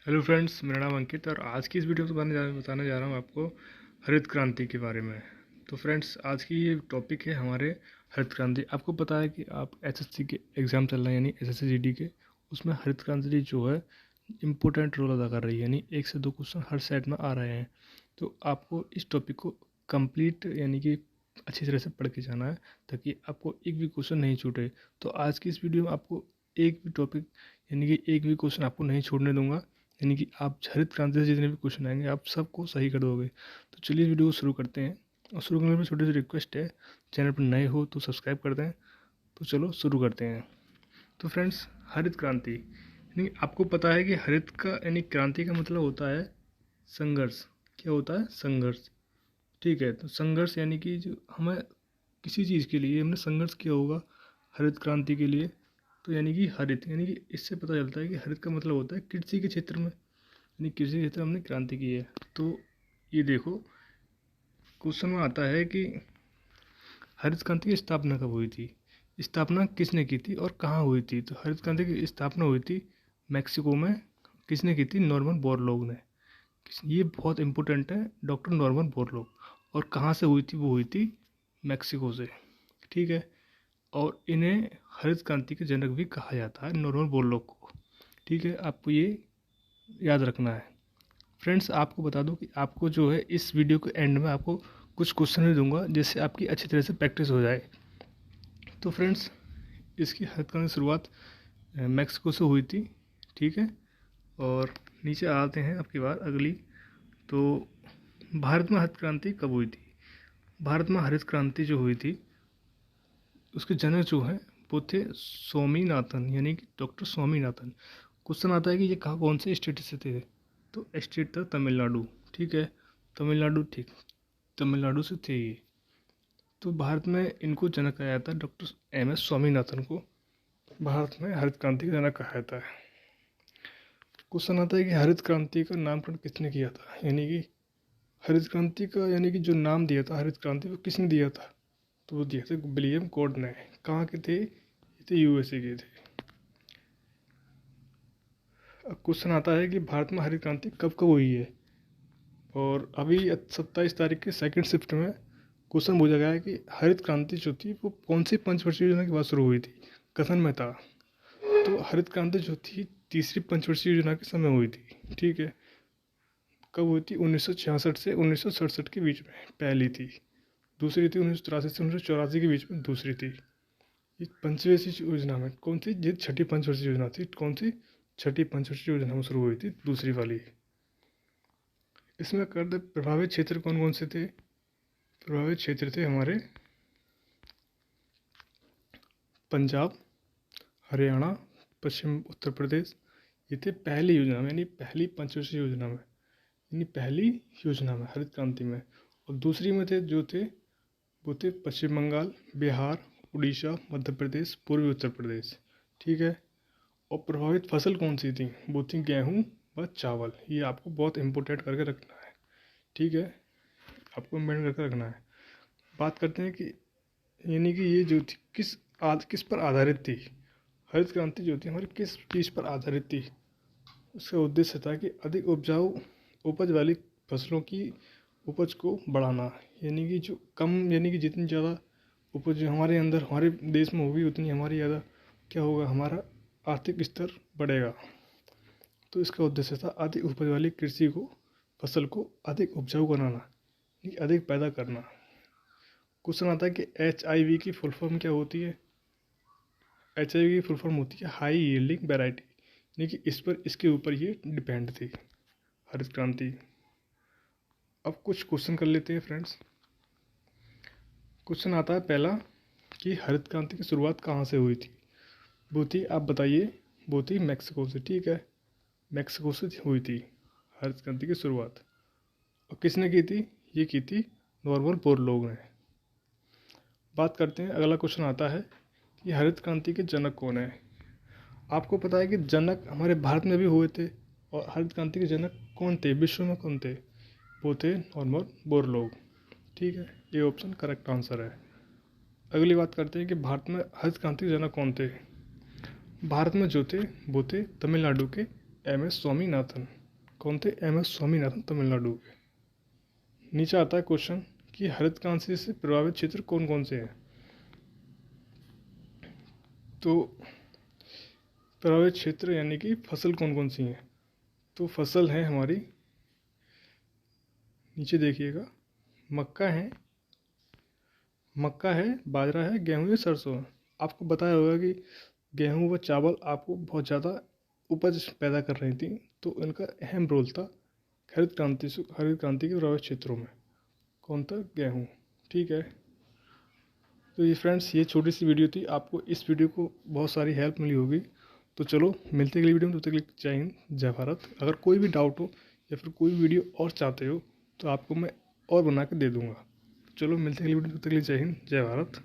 Hello friends, मेरा नाम अंकित और आज की इस वीडियो में बताने जा रहा हूँ आपको हरित क्रांति के बारे में। तो फ्रेंड्स, आज की ये टॉपिक है हमारे हरित क्रांति। आपको पता है कि आप एसएससी के एग्ज़ाम चल रहे हैं, यानी एसएससी जीडी के, उसमें हरित क्रांति जो है इम्पोर्टेंट रोल अदा कर रही है, यानी 1 से 2 क्वेश्चन हर सेट में आ रहे हैं। तो आपको इस टॉपिक को कंप्लीट यानी कि अच्छी तरह से पढ़ के जाना है ताकि आपको एक भी क्वेश्चन नहीं छूटे। तो आज की इस वीडियो में आपको एक भी टॉपिक यानी कि एक भी क्वेश्चन आपको नहीं छोड़ने दूंगा, यानी कि आप हरित क्रांति से जितने भी क्वेश्चन आएंगे आप सबको सही कर दोगे। तो चलिए वीडियो को शुरू करते हैं। और शुरू करने में छोटी सी रिक्वेस्ट है, चैनल पर नए हो तो सब्सक्राइब कर दें। तो चलो शुरू करते हैं। तो फ्रेंड्स, हरित क्रांति यानी आपको पता है कि हरित का यानी क्रांति का मतलब होता है संघर्ष। क्या होता है? संघर्ष। ठीक है, तो संघर्ष यानी कि जो हमें किसी चीज़ के लिए हमने संघर्ष किया होगा हरित क्रांति के लिए, तो यानी कि हरित यानी कि इससे पता चलता है कि हरित का मतलब होता है कृषि के क्षेत्र में, यानी कृषि के क्षेत्र में हमने क्रांति की है। तो ये देखो, क्वेश्चन में आता है कि हरित क्रांति की स्थापना कब हुई थी, स्थापना किसने की थी और कहाँ हुई थी। तो हरित क्रांति की स्थापना हुई थी मैक्सिको में। किसने की थी? नॉर्मन बोरलॉग ने। ये बहुत इंपॉर्टेंट है, डॉक्टर नॉर्मन बोरलॉग। और कहाँ से हुई थी? वो हुई थी मैक्सिको से। ठीक है, और इन्हें हरित क्रांति के जनक भी कहा जाता है, नॉर्मन बोरलॉग को। ठीक है, आपको ये याद रखना है। फ्रेंड्स, आपको बता दूं कि आपको जो है इस वीडियो के एंड में आपको कुछ क्वेश्चन भी दूंगा जिससे आपकी अच्छी तरह से प्रैक्टिस हो जाए। तो फ्रेंड्स, इसकी हरित क्रांति की शुरुआत मैक्सिको से हुई थी। ठीक है, और नीचे आते हैं आपकी बात अगली। तो भारत में हरित क्रांति कब हुई थी? भारत में हरित क्रांति जो हुई थी उसके जनक जो हैं वो थे स्वामीनाथन, यानी कि डॉक्टर स्वामीनाथन। क्वेश्चन आता है कि ये कहाँ कौन से स्टेट से थे? तो स्टेट था तमिलनाडु। ठीक है, तमिलनाडु। ठीक, तमिलनाडु से थे ये। तो भारत में इनको जनक कहा जाता है, डॉक्टर एम.एस. स्वामीनाथन को भारत में हरित क्रांति का जनक कहा जाता है। क्वेश्चन आता है कि हरित क्रांति का नामकरण किसने किया था, यानी कि हरित क्रांति का यानी कि जो नाम दिया था हरित क्रांति को किसने दिया था? तो वो दिया था विलियम कोड ने। कहाँ के थे? ये थे यूएसए के थे। अब क्वेश्चन आता है कि भारत में हरित क्रांति कब कब हुई है, और अभी 27 तारीख के सेकंड शिफ्ट में क्वेश्चन पूछा गया है कि हरित क्रांति जो थी वो कौन सी पंचवर्षीय योजना के बाद शुरू हुई थी। कथन में था। तो हरित क्रांति जो थी तीसरी पंचवर्षीय योजना के समय हुई थी। ठीक है, कब हुई थी? 1966 से 1967 के बीच में पहली थी। दूसरी थी 1983 से 1984 के बीच में दूसरी थी। ये पंचवर्षीय योजना में कौन सी? ये छठी पंचवर्षीय योजना थी। कौन सी? छठी पंचवर्षीय योजना में शुरू हुई थी, दूसरी वाली। इसमें कर दे प्रभावित क्षेत्र कौन कौन से थे? प्रभावित क्षेत्र थे हमारे पंजाब, हरियाणा, पश्चिम उत्तर प्रदेश। ये थे पहली योजना में, यानी पहली पंचवर्षीय योजना में, यानी पहली योजना में हरित क्रांति में। और दूसरी में थे जो थे वो थे पश्चिम बंगाल, बिहार, उड़ीसा, मध्य प्रदेश, पूर्वी उत्तर प्रदेश। ठीक है, और प्रभावित फसल कौन सी थी? वो थी गेहूँ व चावल। ये आपको बहुत इम्पोर्टेंट करके रखना है। ठीक है, आपको इम्पोर्टेंट करके रखना है। बात करते हैं कि यानी कि ये जो थी किस पर आधारित थी। हरित क्रांति जो थी हमारी किस चीज़ पर आधारित थी? उसका उद्देश्य था कि अधिक उपजाऊ उपज वाली फसलों की उपज को बढ़ाना, यानी कि जो कम यानी कि जितनी ज़्यादा उपज हमारे अंदर हमारे देश में होगी उतनी हमारी ज़्यादा क्या होगा, हमारा आर्थिक स्तर बढ़ेगा। तो इसका उद्देश्य था अधिक उपज वाली कृषि को, फसल को अधिक उपजाऊ बनाना, यानी अधिक पैदा करना। क्वेश्चन आता है कि HIV की फुल फॉर्म क्या होती है? HIV की फुल फॉर्म होती है हाई यील्डिंग वैरायटी, यानी कि इसके ऊपर ये डिपेंड थी हरित क्रांति। अब कुछ क्वेश्चन कर लेते हैं फ्रेंड्स। क्वेश्चन आता है पहला कि हरित क्रांति की शुरुआत कहाँ से हुई थी? वो थी, आप बताइए। वो थी मैक्सिको से। ठीक है, मैक्सिको से हुई थी हरित क्रांति की शुरुआत। और किसने की थी? ये की थी नॉर्मन बोरलॉग ने। बात करते हैं, अगला क्वेश्चन आता है कि हरित क्रांति के जनक कौन है? आपको पता है कि जनक हमारे भारत में भी हुए थे, और हरित क्रांति के जनक कौन थे विश्व में? कौन थे? वो थे नॉर्मन बोरलॉग। ठीक है, ये ऑप्शन करेक्ट आंसर है। अगली बात करते हैं कि भारत में हरित क्रांति के जनक कौन थे? भारत में जो थे वो थे तमिलनाडु के एम एस स्वामीनाथन। कौन थे? एम एस स्वामीनाथन, तमिलनाडु के। नीचे आता है क्वेश्चन कि हरित क्रांति से प्रभावित क्षेत्र कौन कौन से हैं। तो प्रभावित क्षेत्र यानी कि फसल कौन कौन सी हैं। तो फसल है हमारी, नीचे देखिएगा, मक्का है, बाजरा है, गेहूँ है, सरसों है। आपको बताया होगा कि गेहूँ व चावल आपको बहुत ज़्यादा उपज पैदा कर रही थी, तो इनका अहम रोल था हरित क्रांति के प्रभावित क्षेत्रों में। कौन था? गेहूँ। ठीक है। तो ये फ्रेंड्स, ये छोटी सी वीडियो थी, आपको इस वीडियो को बहुत सारी हेल्प मिली होगी। तो चलो मिलते हैं अगली वीडियो में, तब तक के लिए जय हिंद, जय भारत। अगर कोई भी डाउट हो या फिर कोई वीडियो और चाहते हो तो आपको मैं और बना के दे दूँगा। चलो मिलते हैं अगली वीडियो में, तब तक के लिए जय हिंद, जय भारत।